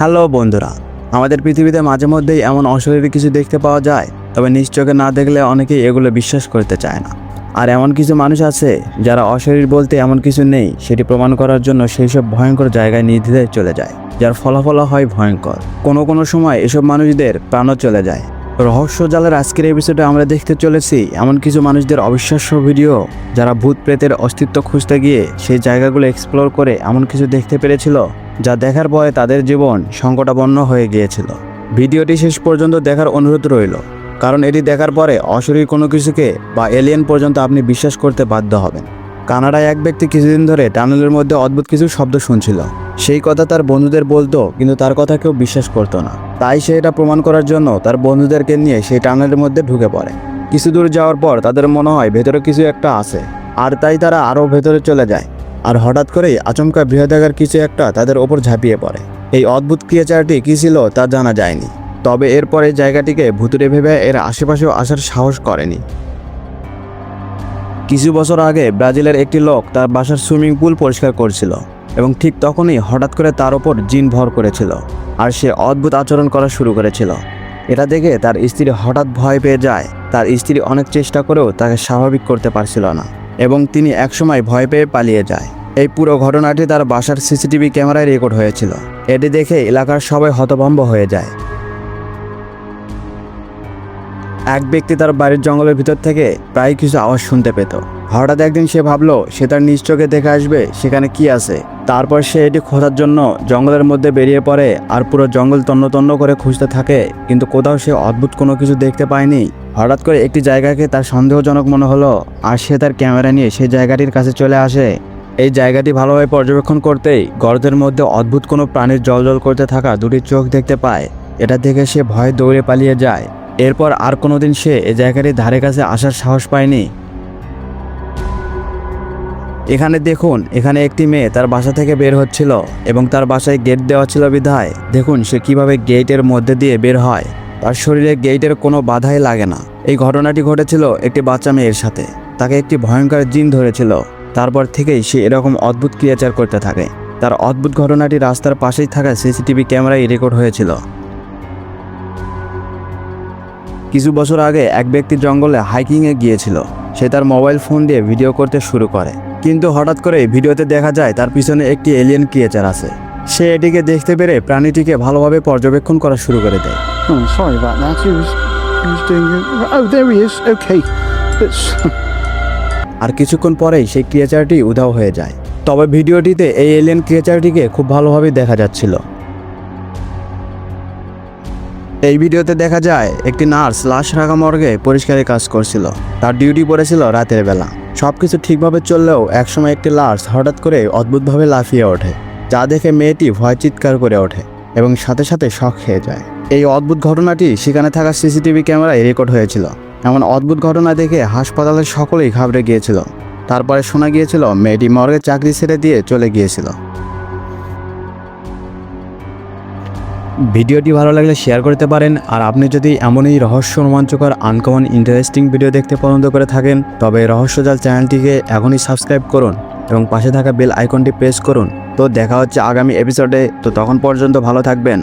Hello বন্ধুরা, আমাদের পৃথিবীতে মাঝে মধ্যেই এমন অশরীরী কিছু দেখতে পাওয়া যায়, তবে নিজ চোখে না দেখলে অনেকেই এগুলো বিশ্বাস করতে চায় না। আর এমন কিছু মানুষ আছে যারা অশরীর বলতে এমন কিছু নেই সেটি প্রমাণ করার জন্য সেই সব ভয়ঙ্কর জায়গায় নির্দ্বিধায় চলে যায়, যার ফলাফল হয় ভয়ঙ্কর। কোনো সময় এসব মানুষদের প্রাণও চলে যায়। রহস্য জালের আজকের এপিসোডে আমরা দেখতে চলেছি এমন কিছু মানুষদের অবিশ্বাস্য ভিডিও, যারা ভূত প্রেতের অস্তিত্ব খুঁজতে গিয়ে সেই জায়গাগুলো এক্সপ্লোর করে এমন কিছু দেখতে পেরেছিল যা দেখার পরে তাদের জীবন সংকটাপন্ন হয়ে গিয়েছিল। ভিডিওটি শেষ পর্যন্ত দেখার অনুরোধ রইল, কারণ এটি দেখার পরে অশরীর কোনো কিছুকে বা এলিয়েন পর্যন্ত আপনি বিশ্বাস করতে বাধ্য হবেন। কানাডায় এক ব্যক্তি কিছুদিন ধরে টানেলের মধ্যে অদ্ভুত কিছু শব্দ শুনছিল। সেই কথা তার বন্ধুদের বলতো, কিন্তু তার কথা কেউ বিশ্বাস করতো না। তাই সে এটা প্রমাণ করার জন্য তার বন্ধুদেরকে নিয়ে সেই টানেলের মধ্যে ঢুকে পড়ে। কিছু দূর যাওয়ার পর তাদের মনে হয় ভেতরে কিছু একটা আছে, আর তাই তারা আরও ভেতরে চলে যায়। আর হঠাৎ করেই আচমকা বৃহদাকার কিছু একটা তাদের ওপর ঝাঁপিয়ে পড়ে। এই অদ্ভুত ক্রিয়েচারটি কী ছিল তা জানা যায়নি, তবে এরপরে জায়গাটিকে ভুতুড়ে ভেবে এর আশেপাশেও আসার সাহস করেনি। কিছু বছর আগে ব্রাজিলের একটি লোক তার বাসার সুইমিং পুল পরিষ্কার করছিল, এবং ঠিক তখনই হঠাৎ করে তার ওপর জিন ভর করেছিল, আর সে অদ্ভুত আচরণ করা শুরু করেছিল। এটা দেখে তার স্ত্রী হঠাৎ ভয় পেয়ে যায়। তার স্ত্রী অনেক চেষ্টা করেও তাকে স্বাভাবিক করতে পারছিল না, এবং তিনি একসময় ভয় পেয়ে পালিয়ে যায়। এই পুরো ঘটনাটি তার বাসার সিসিটিভি ক্যামেরায় রেকর্ড হয়েছিল। এটি দেখে এলাকার সবাই হতভম্ব হয়ে যায়। এক ব্যক্তি তার বাড়ির জঙ্গলের ভিতর থেকে প্রায় কিছু আওয়াজ শুনতে পেত। হঠাৎ একদিন সে ভাবলো সে তার নিজ চোখে দেখে আসবে সেখানে কি আছে। তারপর সে এটি খোঁজার জন্য জঙ্গলের মধ্যে বেরিয়ে পড়ে, আর পুরো জঙ্গল তন্ন তন্ন করে খুঁজতে থাকে, কিন্তু কোথাও সে অদ্ভুত কোনো কিছু দেখতে পায়নি। হঠাৎ করে একটি জায়গাকে তার সন্দেহজনক মনে হলো, আর সে তার ক্যামেরা নিয়ে সেই জায়গাটির কাছে চলে আসে। এই জায়গাটি ভালোভাবে পর্যবেক্ষণ করতেই গর্তের মধ্যে অদ্ভুত কোনো প্রাণীর জ্বলজ্বল করতে থাকা দুটি চোখ দেখতে পায়। এটা দেখে সে ভয়ে দৌড়ে পালিয়ে যায়। এরপর আর কোনোদিন সে এই জায়গাটির ধারে কাছে আসার সাহস পায়নি। এখানে দেখুন, এখানে একটি মেয়ে তার বাসা থেকে বের হচ্ছিল, এবং তার বাসায় গেট দেওয়া ছিল বিধায় দেখুন সে কিভাবে গেটের মধ্যে দিয়ে বের হয়। তার শরীরে গেটের কোনো বাধাই লাগে না। এই ঘটনাটি ঘটেছিল একটি বাচ্চা মেয়ের সাথে। তাকে একটি ভয়ঙ্কর জিন ধরেছিল। তারপর থেকেই সে এরকম অদ্ভুত ক্রিয়েচার করতে থাকে। তার অদ্ভুত ঘটনাটি রাস্তার পাশেই থাকা সিসিটিভি ক্যামেরায় রেকর্ড হয়েছিল। কিছু বছর আগে এক ব্যক্তি জঙ্গলে হাইকিংয়ে গিয়েছিল। সে তার মোবাইল ফোন দিয়ে ভিডিও করতে শুরু করে, কিন্তু হঠাৎ করে ভিডিওতে দেখা যায় তার পিছনে একটি এলিয়েন ক্রিয়েচার আছে। সে এটিকে দেখতে পেরে প্রাণীটিকে ভালোভাবে পর্যবেক্ষণ করা শুরু করে দেয়। আর কিছুক্ষণ পরেই সেই ক্রিয়েচারটি উধাও হয়ে যায়। তবে ভিডিওটিতে এই এলিয়েন ক্রিয়েচারটিকে খুব ভালোভাবে দেখা যাচ্ছিল। এই ভিডিওতে দেখা যায় একটি নার্স লাশ রাখা মর্গে পরিষ্কারের কাজ করছিল। তার ডিউটি পড়েছিল রাতের বেলা। সবকিছু ঠিকভাবে চললেও একসময় একটি লাশ হঠাৎ করে অদ্ভুতভাবে লাফিয়ে ওঠে, যা দেখে মেয়েটি ভয় চিৎকার করে ওঠে এবং সাথে সাথে শক খেয়ে যায়। এই অদ্ভুত ঘটনাটি সেখানে থাকা সিসিটিভি ক্যামেরায় রেকর্ড হয়েছিল। এমন অদ্ভুত ঘটনা দেখে হাসপাতালের সকলেই ঘাবড়ে গিয়েছিল। তারপরে শোনা গিয়েছিল মেয়েটি মর্গে চাকরি ছেড়ে দিয়ে চলে গিয়েছিল। ভিডিওটি ভালো লাগলে শেয়ার করতে পারেন। আর আপনি যদি এমনই রহস্য রোমাঞ্চকর আনকমন ইন্টারেস্টিং ভিডিও দেখতে পছন্দ করে থাকেন, তবে রহস্যজাল চ্যানেলটিকে এখনই সাবস্ক্রাইব করুন এবং পাশে থাকা বেল আইকনটি প্রেস করুন। তো দেখা হচ্ছে আগামী এপিসোডে। তো তখন পর্যন্ত ভালো থাকবেন।